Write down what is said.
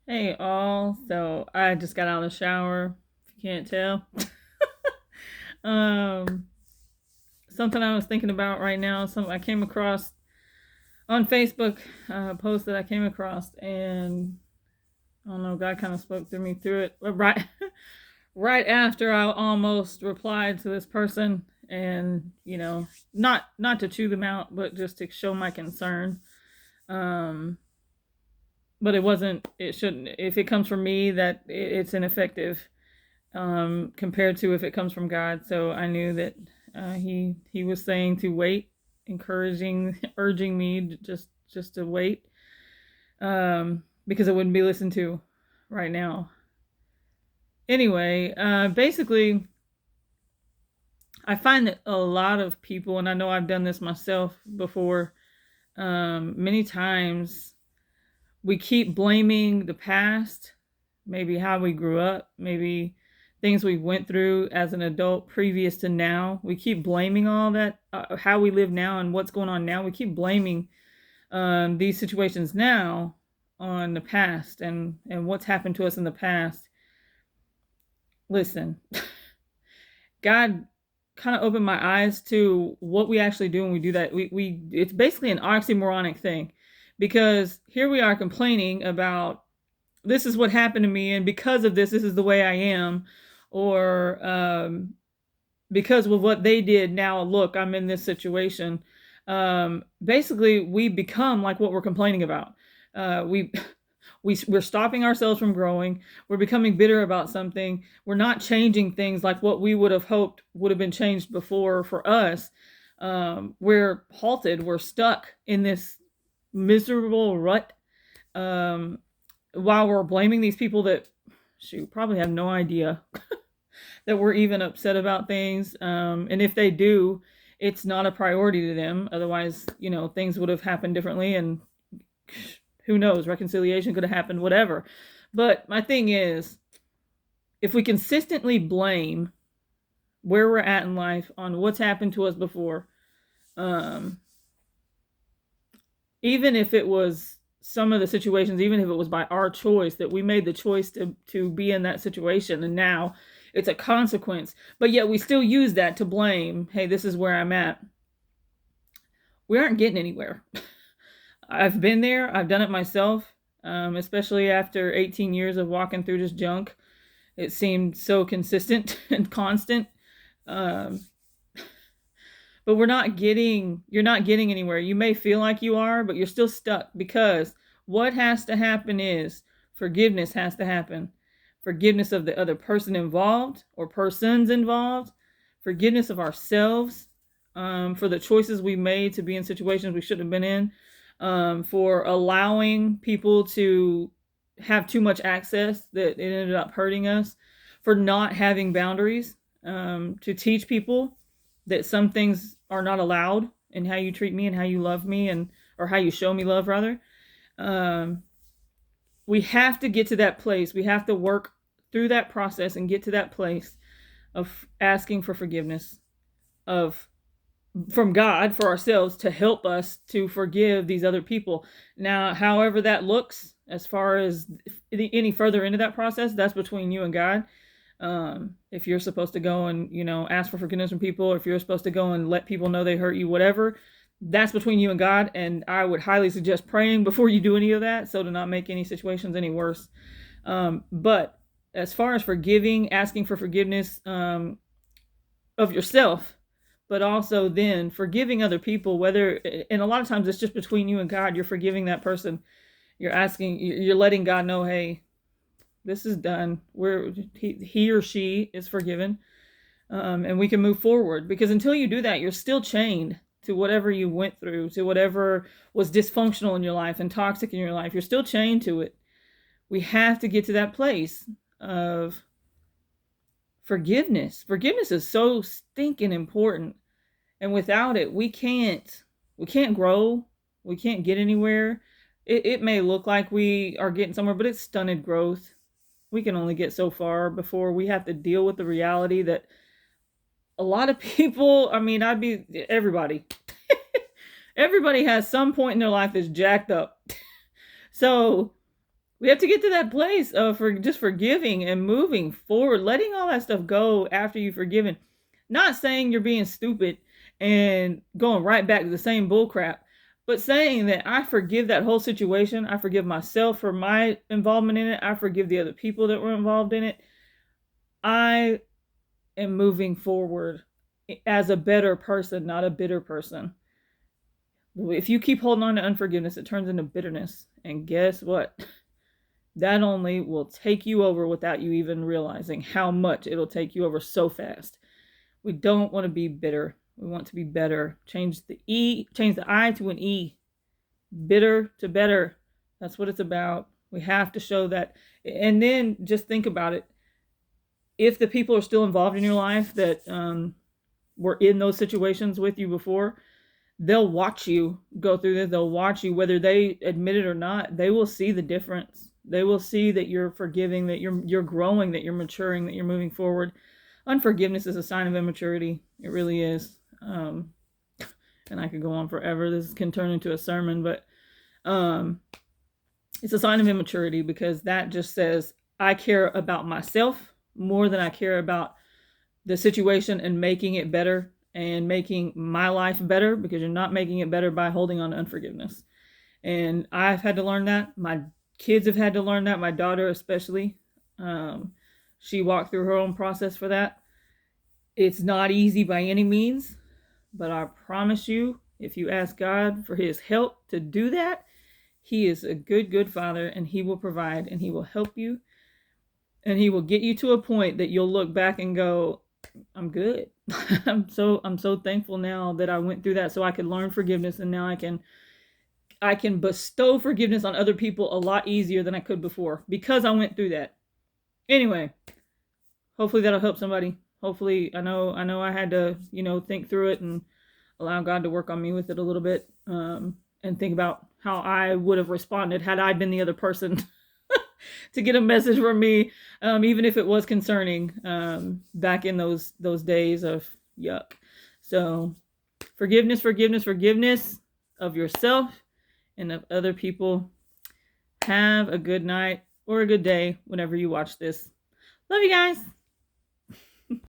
Hey all, so I just got out of the shower, if you can't tell. um Something I was thinking about right now, something I came across on Facebook, a post that I came across, and I don't know, God kind of spoke through me through it. But right right after I almost replied to this person, and not to chew them out, but just to show my concern. Um but it shouldn't, if it comes from me, that it's ineffective compared to if it comes from God. So I knew that he was saying to wait, encouraging, urging me to just to wait, because it wouldn't be listened to right now. Anyway, basically, I find that a lot of people, and I know I've done this myself before, many times we keep blaming the past, maybe how we grew up, maybe things we went through as an adult previous to now. We keep blaming all that, how we live now and what's going on now. We keep blaming these situations now on the past and what's happened to us in the past. Listen, God kind of opened my eyes to what we actually do when we do that. We It's basically an oxymoronic thing, because here we are complaining about, this is what happened to me, and because of this is the way I am, or because of what they did, now look, I'm in this situation. Basically, we become like what we're complaining about. We we're stopping ourselves from growing. We're becoming bitter about something. We're not changing things like what we would have hoped would have been changed before for us. We're halted. We're stuck in this miserable rut, um, while we're blaming these people that, shoot, probably have no idea that we're even upset about things. And if they do, it's not a priority to them. Otherwise, things would have happened differently, and who knows, reconciliation could have happened, whatever. But my thing is, if we consistently blame where we're at in life on what's happened to us before, um, even if it was some of the situations, even if it was by our choice, that we made the choice to be in that situation, and now it's a consequence, but yet we still use that to blame, hey, this is where I'm at, we aren't getting anywhere. I've been there, I've done it myself, especially after 18 years of walking through this junk. It seemed so consistent and constant. Um, but you're not getting anywhere. You may feel like you are, but you're still stuck, because what has to happen is forgiveness has to happen. Forgiveness of the other person involved or persons involved, forgiveness of ourselves, for the choices we made to be in situations we shouldn't have been in, for allowing people to have too much access that it ended up hurting us, for not having boundaries, to teach people that some things are not allowed in how you treat me and how you love me, and or how you show me love, rather. um, we have to get to that place. We have to work through that process and get to that place of asking for forgiveness, of from God for ourselves, to help us to forgive these other people. Now, however that looks, as far as any further into that process, that's between you and God. If you're supposed to go and ask for forgiveness from people, or if you're supposed to go and let people know they hurt you, whatever, that's between you and God. And I would highly suggest praying before you do any of that, so to not make any situations any worse. But as far as forgiving, asking for forgiveness, of yourself, but also then forgiving other people, whether, and a lot of times it's just between you and God. You're forgiving that person. You're letting God know, hey, this is done. He or she is forgiven, and we can move forward. Because until you do that, you're still chained to whatever you went through, to whatever was dysfunctional in your life and toxic in your life. You're still chained to it. We have to get to that place of forgiveness. Forgiveness is so stinking important, and without it, we can't grow. We can't get anywhere. It may look like we are getting somewhere, but it's stunted growth. We can only get so far before we have to deal with the reality that a lot of people, I mean, everybody, everybody has some point in their life that's jacked up. So We have to get to that place of just forgiving and moving forward, letting all that stuff go after you've forgiven. Not saying you're being stupid and going right back to the same bullcrap, but saying that I forgive that whole situation. I forgive myself for my involvement in it. I forgive the other people that were involved in it. I am moving forward as a better person, not a bitter person. If you keep holding on to unforgiveness, it turns into bitterness. And guess what? That only will take you over without you even realizing how much it'll take you over so fast. We don't want to be bitter. We want to be better. Change the I to an E. Bitter to better. That's what it's about. We have to show that. And then just think about it. If the people are still involved in your life that were in those situations with you before, they'll watch you go through this. They'll watch you, whether they admit it or not. They will see the difference. They will see that you're forgiving, that you're growing, that you're maturing, that you're moving forward. Unforgiveness is a sign of immaturity. It really is. And I could go on forever. This can turn into a sermon, but it's a sign of immaturity, because that just says I care about myself more than I care about the situation and making it better and making my life better, because you're not making it better by holding on to unforgiveness. And I've had to learn that. My kids have had to learn that. My daughter especially. She walked through her own process for that. It's not easy by any means, but I promise you, if you ask God for his help to do that, he is a good, good father, and he will provide, and he will help you, and he will get you to a point that you'll look back and go, I'm good. I'm so thankful now that I went through that, so I could learn forgiveness, and now I can bestow forgiveness on other people a lot easier than I could before, because I went through that. Anyway, hopefully that'll help somebody. Hopefully, I know I had to, think through it and allow God to work on me with it a little bit, and think about how I would have responded had I been the other person to get a message from me, even if it was concerning, back in those days of yuck. So forgiveness of yourself and of other people. Have a good night or a good day whenever you watch this. Love you guys.